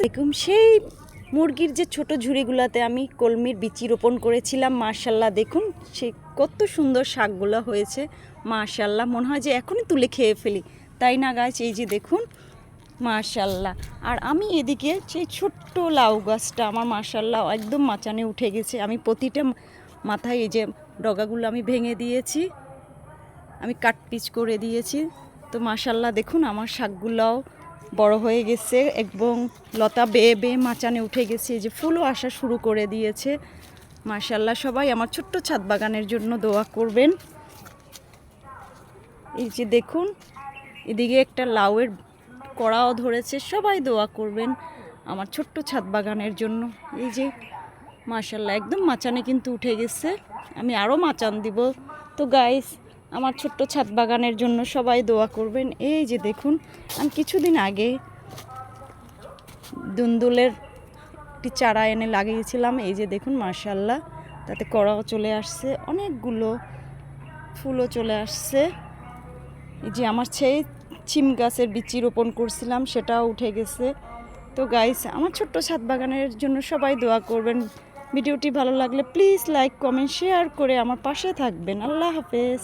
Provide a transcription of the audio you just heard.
দেখুন সেই মুরগির যে ছোট ঝুড়িগুলোতে আমি কলমির বিচি রোপণ করেছিলাম, মাশাল্লাহ দেখুন সে কত সুন্দর শাকগুলো হয়েছে। মাশাল্লাহ মনে হয় যে এখনই তুলে খেয়ে ফেলি, তাই না গাছ? এই যে দেখুন মাশাল্লাহ। আর আমি এদিকে সেই ছোট্ট লাউ গাছটা আমার মাশাল্লাহ একদম মাচানে উঠে গেছে। আমি প্রতিটা মাথায় এই যে ডগাগুলো আমি ভেঙে দিয়েছি, আমি কাট পিচ করে দিয়েছি। তো মাশাল্লাহ দেখুন আমার শাকগুলোও বড় হয়ে গেছে এবং লতা বেয়ে বেয়ে মাচানে উঠে গেছে। এই যে ফুলও আসা শুরু করে দিয়েছে। মাশাল্লাহ সবাই আমার ছোট্ট ছাদ বাগানের জন্য দোয়া করবেন। এই যে দেখুন এদিকে একটা লাউয়ের কড়াও ধরেছে, সবাই দোয়া করবেন আমার ছোট্ট ছাদ বাগানের জন্য। এই যে মাশাল্লাহ একদম মাচানে কিন্তু উঠে গেছে, আমি আরও মাচান দিব। তো গাইস আমার ছোট্ট ছাদ বাগানের জন্য সবাই দোয়া করবেন। এই যে দেখুন আমি কিছুদিন আগে দুন্দুলের একটি চারা এনে লাগিয়েছিলাম। এই যে দেখুন মাশাল্লাহ তাতে কড়াও চলে আসছে, অনেকগুলো ফুলও চলে আসছে। এই যে আমার সেই চিম গাছের বিচি রোপণ করছিলাম সেটাও উঠে গেছে। তো গাইস আমার ছোট্ট ছাদ বাগানের জন্য সবাই দোয়া করবেন। ভিডিওটি ভালো লাগলে প্লিজ লাইক কমেন্ট শেয়ার করে আমার পাশে থাকবেন। আল্লাহ হাফেজ।